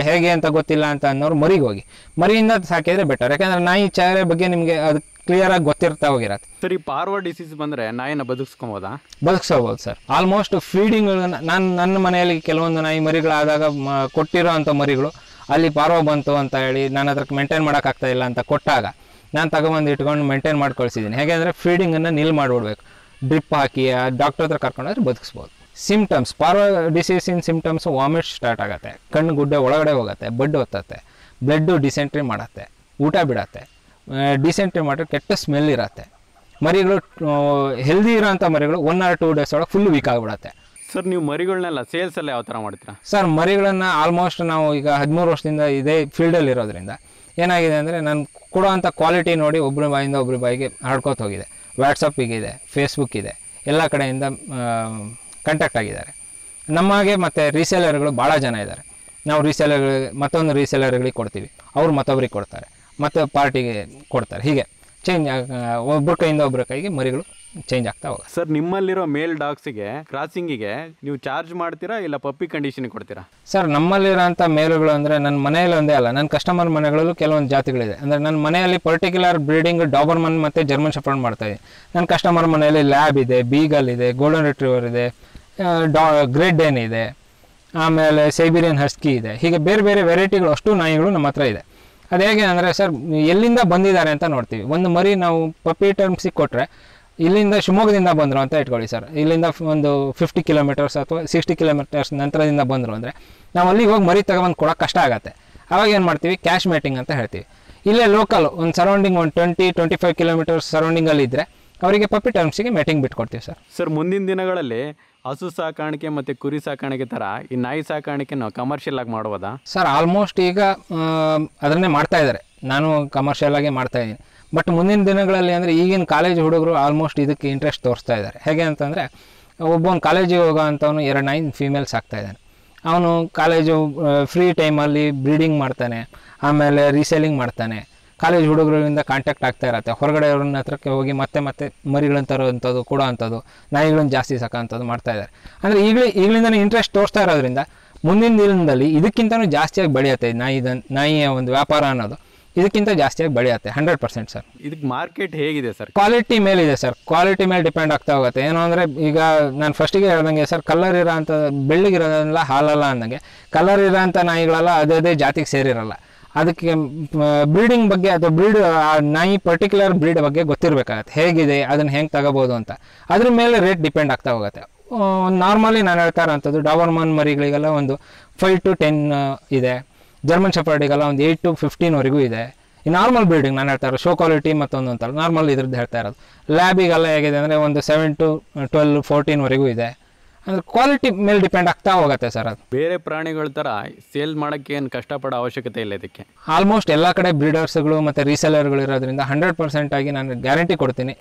ಹೇಗೆ ಅಂತ ಗೊತ್ತಿಲ್ಲ ಅಂತ ಅನ್ನೋರು ಮರಿಗೆ ಹೋಗಿ ಮರಿಯಿಂದ ಸಾಕಿದರೆ ಬೆಟರ್. ಯಾಕೆಂದರೆ ನಾಯಿ ಚಹರೆ ಬಗ್ಗೆ ನಿಮಗೆ ಅದು ಕ್ಲಿಯರಾಗಿ ಗೊತ್ತಿರ್ತಾ ಹೋಗಿರತ್ತೆ. ಸರಿ, ಪಾರ್ವ ಡಿಸೀಸ್ ಬಂದರೆ ನಾಯಿನ ಬದುಕಿಸ್ಕೊಬೋದಾ? ಬದುಕಿಸ್ಕೋಬೋದು ಸರ್. ಆಲ್ಮೋಸ್ಟ್ ಫೀಡಿಂಗ್ಗಳನ್ನ ನನ್ನ ಮನೆಯಲ್ಲಿ ಕೆಲವೊಂದು ನಾಯಿ ಮರಿಗಳಾದಾಗ ಕೊಟ್ಟಿರೋ ಅಂಥ ಮರಿಗಳು ಅಲ್ಲಿ ಪಾರ್ವ ಬಂತು ಅಂತ ಹೇಳಿ ನನ್ನ ಹತ್ರ ಮೇಂಟೈನ್ ಮಾಡೋಕ್ಕಾಗ್ತಾ ಇಲ್ಲ ಅಂತ ಕೊಟ್ಟಾಗ ನಾನು ತಗೊಬಂದು ಇಟ್ಕೊಂಡು ಮೇಂಟೈನ್ ಮಾಡಿ ಕಳಿಸಿದ್ದೀನಿ. ಹೇಗೆ ಅಂದರೆ ಫೀಡಿಂಗನ್ನು ನಿಲ್ ಮಾಡಿಬಿಡ್ಬೇಕು, ಡ್ರಿಪ್ ಹಾಕಿ ಡಾಕ್ಟರ್ ಹತ್ರ ಕರ್ಕೊಂಡೋದ್ರೆ ಬದುಕಿಸ್ಬೋದು. ಸಿಮ್ಟಮ್ಸ್, ಪಾರ್ವ ಡಿಸೀಸಿನ ಸಿಮ್ಟಮ್ಸು ವಾಮಿಟ್ ಸ್ಟಾರ್ಟ್ ಆಗುತ್ತೆ, ಕಣ್ಣು ಗುಡ್ಡೆ ಒಳಗಡೆ ಹೋಗುತ್ತೆ, ಬಡ್ಡು ಹೊತ್ತತ್ತೆ, ಬ್ಲಡ್ಡು ಡಿಸೆಂಟ್ರಿ ಮಾಡುತ್ತೆ, ಊಟ ಬಿಡತ್ತೆ, ಡಿಸೆಂಟ್ರಿ ಮಾಡಿದ್ರೆ ಕೆಟ್ಟ ಸ್ಮೆಲ್ ಇರುತ್ತೆ. ಮರಿಗಳು ಹೆಲ್ದಿ ಇರೋಂಥ ಮರಿಗಳು 1 or 2 ಡೇಸ್ ಒಳಗೆ ಫುಲ್ ವೀಕ್ ಆಗಿಬಿಡುತ್ತೆ. ಸರ್, ನೀವು ಮರಿಗಳನ್ನೆಲ್ಲ ಸೇಲ್ಸಲ್ಲಿ ಯಾವ ಥರ ಮಾಡ್ತೀರಾ? ಸರ್, ಮರಿಗಳನ್ನು ಆಲ್ಮೋಸ್ಟ್ ನಾವು ಈಗ 13 ವರ್ಷದಿಂದ ಇದೇ ಫೀಲ್ಡಲ್ಲಿ ಇರೋದ್ರಿಂದ ಏನಾಗಿದೆ ಅಂದರೆ ನಾನು ಕೊಡೋವಂಥ ಕ್ವಾಲಿಟಿ ನೋಡಿ ಒಬ್ಬರ ಬಾಯಿಂದ ಒಬ್ಬರ ಬಾಯಿಗೆ ಹರ್ಡ್ಕೋತ ಹೋಗಿದೆ. ವಾಟ್ಸಪ್ಪಿಗಿದೆ, ಫೇಸ್ಬುಕ್ ಇದೆ, ಎಲ್ಲ ಕಡೆಯಿಂದ ಕಾಂಟ್ಯಾಕ್ಟ್ ಆಗಿದ್ದಾರೆ ನಮಗೆ. ಮತ್ತು ರೀಸೇಲರ್ಗಳು ಭಾಳ ಜನ ಇದ್ದಾರೆ. ನಾವು ರೀಸೇಲರ್ಗಳಿಗೆ ಮತ್ತೊಂದು ರೀಸೇಲರ್ಗಳಿಗೆ ಕೊಡ್ತೀವಿ, ಅವ್ರು ಮತ್ತೊಬ್ರಿಗೆ ಕೊಡ್ತಾರೆ, ಮತ್ತು ಪಾರ್ಟಿಗೆ ಕೊಡ್ತಾರೆ. ಹೀಗೆ ಚೇಂಜ್ ಒಬ್ಬರ ಕೈಯಿಂದ ಒಬ್ಬರ ಕೈಗೆ ಮರಿಗಳು ಚೇಂಜ್ ಆಗ್ತಾ ಹೋಗುತ್ತೆ. ಸರ್, ನಿಮ್ಮಲ್ಲಿರೋ ಮೇಲ್ ಡಾಗ್ಸಿಗೆ ಕ್ರಾಸಿಂಗಿಗೆ ನೀವು ಚಾರ್ಜ್ ಮಾಡ್ತೀರಾ ಇಲ್ಲ ಪಪ್ಪಿ ಕಂಡೀಷನ್ಗೆ ಕೊಡ್ತೀರಾ? ಸರ್, ನಮ್ಮಲ್ಲಿರೋಂಥ ಮೇಲುಗಳು ಅಂದರೆ ನನ್ನ ಮನೆಯಲ್ಲಿ ಒಂದೇ ಅಲ್ಲ, ನನ್ನ ಕಸ್ಟಮರ್ ಮನೆಗಳಲ್ಲೂ ಕೆಲವೊಂದು ಜಾತಿಗಳಿದೆ. ಅಂದರೆ ನನ್ನ ಮನೆಯಲ್ಲಿ ಪರ್ಟಿಕ್ಯುಲರ್ ಬ್ರೀಡಿಂಗ್ ಡಾಬರ್ಮನ್ ಮತ್ತು ಜರ್ಮನ್ ಶೆಫರ್ಡ್ ಮಾಡ್ತಾಯಿದ್ದೀನಿ. ನನ್ನ ಕಸ್ಟಮರ್ ಮನೆಯಲ್ಲಿ ಲ್ಯಾಬ್ ಇದೆ, ಬೀಗಲ್ ಇದೆ, ಗೋಲ್ಡನ್ ರಿಟ್ರೀವರ್ ಇದೆ, ಗ್ರೇಟ್ ಡೇನ್ ಇದೆ, ಆಮೇಲೆ ಸೈಬೀರಿಯನ್ ಹಸ್ಕಿ ಇದೆ. ಹೀಗೆ ಬೇರೆ ಬೇರೆ ವೆರೈಟಿಗಳು ಅಷ್ಟು ನಾಯಿಗಳು ನಮ್ಮ ಹತ್ರ ಇದೆ. ಅದು ಹೇಗೆ ಅಂದರೆ ಸರ್, ಎಲ್ಲಿಂದ ಬಂದಿದ್ದಾರೆ ಅಂತ ನೋಡ್ತೀವಿ. ಒಂದು ಮರಿ ನಾವು ಪಪ್ಪಿ ಟರ್ಮ್ಸಿಗೆ ಕೊಟ್ಟರೆ ಇಲ್ಲಿಂದ ಶಿವಮೊಗ್ಗದಿಂದ ಬಂದರು ಅಂತ ಇಟ್ಕೊಳ್ಳಿ ಸರ್, ಇಲ್ಲಿಂದ ಒಂದು 50 ಕಿಲೋಮೀಟರ್ಸ್ ಅಥವಾ 60 ಕಿಲೋಮೀಟರ್ಸ್ ನಂತರದಿಂದ ಬಂದರು ಅಂದರೆ ನಾವು ಅಲ್ಲಿಗೆ ಹೋಗಿ ಮರಿ ತಗೊಬಂದು ಕೊಡೋಕೆ ಕಷ್ಟ ಆಗುತ್ತೆ. ಆವಾಗ ಏನು ಮಾಡ್ತೀವಿ, ಕ್ಯಾಶ್ ಮೇಟಿಂಗ್ ಅಂತ ಹೇಳ್ತೀವಿ. ಇಲ್ಲೇ ಲೋಕಲ್ ಒಂದು ಸರೌಂಡಿಂಗ್ ಒಂದು 20-25 ಕಿಲೋಮೀಟರ್ಸ್ ಸರೌಂಡಿಂಗಲ್ಲಿ ಇದ್ದರೆ ಅವರಿಗೆ ಪಪ್ಪಿ ಟರ್ಮ್ಸಿಗೆ ಮೇಟಿಂಗ್ ಬಿಟ್ಕೊಡ್ತೀವಿ ಸರ್. ಸರ್, ಮುಂದಿನ ದಿನಗಳಲ್ಲಿ ಹಸು ಸಾಕಾಣಿಕೆ ಮತ್ತು ಕುರಿ ಸಾಕಾಣಿಕೆ ಥರ ಈ ನಾಯಿ ಸಾಕಾಣಿಕೆ ನಾವು ಕಮರ್ಷಿಯಲ್ ಆಗಿ ಮಾಡ್ಬೋದಾ? ಸರ್, ಆಲ್ಮೋಸ್ಟ್ ಈಗ ಅದನ್ನೇ ಮಾಡ್ತಾ ಇದ್ದಾರೆ, ನಾನು ಕಮರ್ಷಿಯಲ್ ಆಗಿ ಮಾಡ್ತಾಯಿದ್ದೀನಿ. ಬಟ್ ಮುಂದಿನ ದಿನಗಳಲ್ಲಿ ಅಂದರೆ ಈಗಿನ ಕಾಲೇಜ್ ಹುಡುಗರು ಆಲ್ಮೋಸ್ಟ್ ಇದಕ್ಕೆ ಇಂಟ್ರೆಸ್ಟ್ ತೋರಿಸ್ತಾ ಇದ್ದಾರೆ. ಹೇಗೆ ಅಂತಂದರೆ ಒಬ್ಬೊಂದು ಕಾಲೇಜಿಗೆ ಹೋಗೋ ಅಂಥವನು 2 ನಾಯಿ ಫೀಮೇಲ್ಸ್ ಆಗ್ತಾಯಿದ್ದಾನೆ. ಅವನು ಕಾಲೇಜು ಫ್ರೀ ಟೈಮಲ್ಲಿ ಬ್ರೀಡಿಂಗ್ ಮಾಡ್ತಾನೆ, ಆಮೇಲೆ ರೀಸೇಲಿಂಗ್ ಮಾಡ್ತಾನೆ, ಕಾಲೇಜ್ ಹುಡುಗರಿಂದ ಕಾಂಟ್ಯಾಕ್ಟ್ ಆಗ್ತಾ ಇರತ್ತೆ, ಹೊರಗಡೆ ಅವ್ರನ್ನ ಹತ್ರಕ್ಕೆ ಹೋಗಿ ಮತ್ತೆ ಮರಿಗಳನ್ನ ತರೋವಂಥದ್ದು ಕೊಡೋ ಅಂಥದ್ದು, ನಾಯಿಗಳನ್ನ ಜಾಸ್ತಿ ಸಾಕೋಂಥದ್ದು ಮಾಡ್ತಾ ಇದ್ದಾರೆ. ಅಂದರೆ ಈಗಲಿಂದನೇ ಇಂಟ್ರೆಸ್ಟ್ ತೋರಿಸ್ತಾ ಇರೋದ್ರಿಂದ ಮುಂದಿನ ದಿನದಲ್ಲಿ ಇದಕ್ಕಿಂತಲೂ ಜಾಸ್ತಿಯಾಗಿ ಬೆಳೆಯುತ್ತೆ. ನಾಯಿಯ ಒಂದು ವ್ಯಾಪಾರ ಅನ್ನೋದು ಇದಕ್ಕಿಂತ ಜಾಸ್ತಿಯಾಗಿ ಬೆಳೆಯುತ್ತೆ 100% ಸರ್. ಇದಕ್ಕೆ ಮಾರ್ಕೆಟ್ ಹೇಗಿದೆ ಸರ್? ಕ್ವಾಲಿಟಿ ಮೇಲಿದೆ ಸರ್, ಕ್ವಾಲಿಟಿ ಮೇಲೆ ಡಿಪೆಂಡ್ ಆಗ್ತಾ ಹೋಗುತ್ತೆ. ಏನು ಅಂದರೆ ಈಗ ನಾನು ಫಸ್ಟಿಗೆ ಹೇಳ್ದಂಗೆ ಸರ್, ಕಲರ್ ಇರೋಂಥ ಬೆಳ್ಳಗಿರೋದೆಲ್ಲ ಹಾಲಲ್ಲ ಅಂದಂಗೆ, ಕಲರ್ ಇರೋಂಥ ನಾಯಿಗಳೆಲ್ಲ ಅದೇ ಜಾತಿಗೆ ಸೇರಿರಲ್ಲ. ಅದಕ್ಕೆ ಬ್ರೀಡಿಂಗ್ ಬಗ್ಗೆ ಅಥವಾ ಆ ನಾಯಿ ಪರ್ಟಿಕ್ಯುಲರ್ ಬ್ರೀಡ್ ಬಗ್ಗೆ ಗೊತ್ತಿರಬೇಕಾಗತ್ತೆ, ಹೇಗಿದೆ ಅದನ್ನು ಹೆಂಗೆ ತಗೋಬೋದು ಅಂತ. ಅದ್ರ ಮೇಲೆ ರೇಟ್ ಡಿಪೆಂಡ್ ಆಗ್ತಾ ಹೋಗುತ್ತೆ. ನಾರ್ಮಲಿ ನಾನು ಹೇಳ್ತಾ ಇರೋಂಥದ್ದು ಡಾಬರ್ಮನ್ ಮರಿಗಳಿಗೆಲ್ಲ ಒಂದು 5 to 10 ಇದೆ, ಜರ್ಮನ್ ಶೆಪರ್ಡಿಗೆಲ್ಲ ಒಂದು 8 to 15ವರೆಗೂ ಇದೆ. ಈ ನಾರ್ಮಲ್ ಬ್ರೀಡಿಂಗ್ ನಾನು ಹೇಳ್ತಾ ಇರೋದು, ಶೋ ಕ್ವಾಲಿಟಿ ಮತ್ತೊಂದು ಅಂತಲ್ಲ, ನಾರ್ಮಲ್ ಇದ್ರದ್ದು ಹೇಳ್ತಾ ಇರೋದು. ಲ್ಯಾಬಿಗೆಲ್ಲ ಹೇಗಿದೆ ಅಂದರೆ ಒಂದು 7 to 12, 14ವರೆಗೂ ಇದೆ. ಅಂದರೆ ಕ್ವಾಲಿಟಿ ಮೇಲೆ ಡಿಪೆಂಡ್ ಆಗ್ತಾ ಹೋಗುತ್ತೆ ಸರ್. ಅದು ಬೇರೆ ಪ್ರಾಣಿಗಳ ಥರ ಸೇಲ್ ಮಾಡೋಕ್ಕೆ ಏನು ಕಷ್ಟಪಡೋ ಅವಶ್ಯಕತೆ ಇಲ್ಲ ಇದಕ್ಕೆ. ಆಲ್ಮೋಸ್ಟ್ ಎಲ್ಲ ಕಡೆ ಬ್ರೀಡರ್ಸ್ಗಳು ಮತ್ತು ರೀಸೆಲರ್ಗಳು ಇರೋದ್ರಿಂದ 100% ಆಗಿ ನಾನು ಗ್ಯಾರಂಟಿ ಕೊಡ್ತೀನಿ,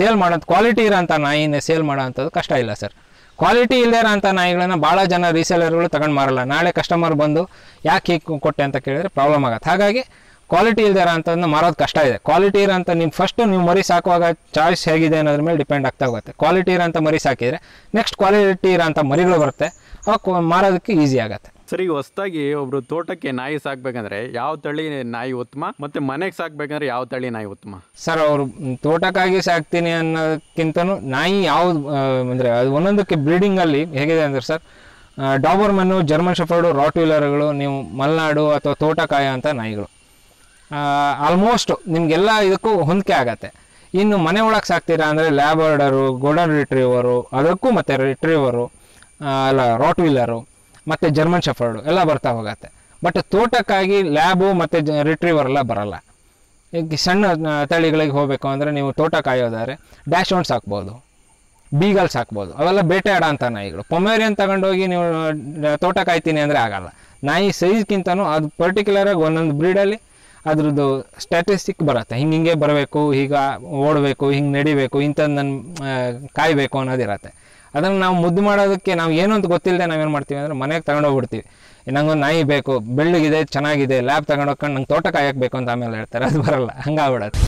ಸೇಲ್ ಮಾಡೋದು ಕ್ವಾಲಿಟಿ ಇರೋಂಥ ನಾಯಿನೇ ಸೇಲ್ ಮಾಡೋ ಅಂಥದ್ದು ಕಷ್ಟ ಇಲ್ಲ ಸರ್. ಕ್ವಾಲಿಟಿ ಇಲ್ಲದೇ ಇರೋಂಥ ನಾಯಿಗಳನ್ನ ಭಾಳ ಜನ ರೀಸೆಲರ್ಗಳು ತಗೊಂಡು ಮಾರಲ್ಲ. ನಾಳೆ ಕಸ್ಟಮರ್ ಬಂದು ಯಾಕೆ ಹೀಗೆ ಕೊಟ್ಟೆ ಅಂತ ಕೇಳಿದ್ರೆ ಪ್ರಾಬ್ಲಮ್ ಆಗುತ್ತೆ. ಹಾಗಾಗಿ ಕ್ವಾಲಿಟಿ ಇಲ್ಲದೇ ಇರೋಂಥದ್ದನ್ನ ಮಾರೋದು ಕಷ್ಟ ಇದೆ. ಕ್ವಾಲಿಟಿ ಇರೋಂಥ ನೀವು ಮರಿ ಸಾಕುವಾಗ ಚಾಯ್ಸ್ ಹೇಗಿದೆ ಅನ್ನೋದ್ರ ಮೇಲೆ ಡಿಪೆಂಡ್ ಆಗ್ತಾ ಹೋಗುತ್ತೆ. ಕ್ವಾಲಿಟಿ ಇರೋಂಥ ಮರಿ ಸಾಕಿದರೆ ನೆಕ್ಸ್ಟ್ ಕ್ವಾಲಿಟಿ ಇರೋಂಥ ಮರಿಗಳು ಬರುತ್ತೆ, ಅವಾಗ ಮಾರೋದಕ್ಕೆ ಈಸಿ ಆಗುತ್ತೆ. ಸರ್, ಈಗ ಹೊಸದಾಗಿ ಒಬ್ರು ತೋಟಕ್ಕೆ ನಾಯಿ ಸಾಕ್ಬೇಕಂದ್ರೆ ಯಾವ ತಳಿ ನಾಯಿ ಉತ್ತಮ, ಮತ್ತೆ ಮನೆಗೆ ಸಾಕ್ಬೇಕಂದ್ರೆ ಯಾವ ತಳಿ ನಾಯಿ ಉತ್ತಮ? ಸರ್, ಅವರು ತೋಟಕ್ಕಾಗಿ ಸಾಕ್ತೀನಿ ಅನ್ನೋದಕ್ಕಿಂತನೂ ನಾಯಿ ಯಾವ್ದು ಅಂದರೆ ಅದು ಒಂದೊಂದಕ್ಕೆ ಬ್ರೀಡಿಂಗಲ್ಲಿ ಹೇಗಿದೆ ಅಂದರೆ ಸರ್, ಡಾಬರ್ಮನ್ನು, ಜರ್ಮನ್ ಶೆಪರ್ಡು, ರಾಟ್ವೀಲರ್ಗಳು, ನೀವು ಮಲೆನಾಡು ಅಥವಾ ತೋಟಕಾಯ ಅಂತ ನಾಯಿಗಳು ಆಲ್ಮೋಸ್ಟ್ ನಿಮಗೆಲ್ಲ ಇದಕ್ಕೂ ಹೊಂದಿಕೆ ಆಗತ್ತೆ. ಇನ್ನು ಮನೆ ಒಳಗೆ ಸಾಕ್ತೀರಾ ಅಂದರೆ ಲ್ಯಾಬರ್ಡರು, ಗೋಲ್ಡನ್ ರಿಟ್ರೀವರು, ಅದಕ್ಕೂ ಮತ್ತು ರಿಟ್ರೀವರು ಅಲ್ಲ ರಾಟ್ವೀಲರು ಮತ್ತು ಜರ್ಮನ್ ಶೆಪರ್ಡು ಎಲ್ಲ ಬರ್ತಾ ಹೋಗತ್ತೆ. ಬಟ್ ತೋಟಕ್ಕಾಗಿ ಲ್ಯಾಬು ಮತ್ತು ರಿಟ್ರೀವರ್ ಎಲ್ಲ ಬರಲ್ಲ. ಈಗ ಸಣ್ಣ ತಳಿಗಳಿಗೆ ಹೋಗಬೇಕು ಅಂದರೆ ನೀವು ತೋಟ ಕಾಯೋದಾದ್ರೆ ಡ್ಯಾಶ್ ಹೌಂಡ್ ಸಾಕ್ಬೋದು, ಬೀಗಲ್ ಸಾಕ್ಬೋದು, ಅವೆಲ್ಲ ಬೇಟೆ ಆಡೋ ಅಂಥ ನಾಯಿಗಳು. ಪೊಮೇರಿಯನ್ ತಗೊಂಡೋಗಿ ನೀವು ತೋಟ ಕಾಯ್ತೀನಿ ಅಂದರೆ ಆಗಲ್ಲ. ನಾಯಿ ಸೈಜ್ಗಿಂತನೂ ಅದು ಪರ್ಟಿಕ್ಯುಲರಾಗಿ ಒಂದೊಂದು ಬ್ರೀಡಲ್ಲಿ ಅದ್ರದ್ದು ಸ್ಟ್ಯಾಟಿಸ್ಟಿಕ್ ಬರುತ್ತೆ, ಹಿಂಗೆ ಬರಬೇಕು, ಈಗ ಓಡಬೇಕು, ಹಿಂಗೆ ನಡಿಬೇಕು, ಇಂಥದ್ದು ನನ್ನ ಕಾಯಬೇಕು ಅನ್ನೋದಿರತ್ತೆ. ಅದನ್ನು ನಾವು ಮುದ್ದು ಮಾಡೋದಕ್ಕೆ ನಾವು ಏನು ಅಂತ ಗೊತ್ತಿಲ್ಲದೆ ನಾವೇನು ಮಾಡ್ತೀವಿ ಅಂದರೆ ಮನೆಗೆ ತಗೊಂಡೋಗ್ಬಿಡ್ತೀವಿ. ನಂಗೊಂದು ನಾಯಿ ಬೇಕು, ಬೆಳ್ಳಗಿದೆ, ಚೆನ್ನಾಗಿದೆ, ಲ್ಯಾಬ್ ತಗೊಂಡೋಗ್ಕೊಂಡು ನಂಗೆ ತೋಟ ಕಾಯಕ್ಕೆ ಬೇಕು ಅಂತ ಆಮೇಲೆ ಹೇಳ್ತಾರೆ, ಅದು ಬರಲ್ಲ, ಹಂಗಾಗ್ಬಿಡತ್ತೆ.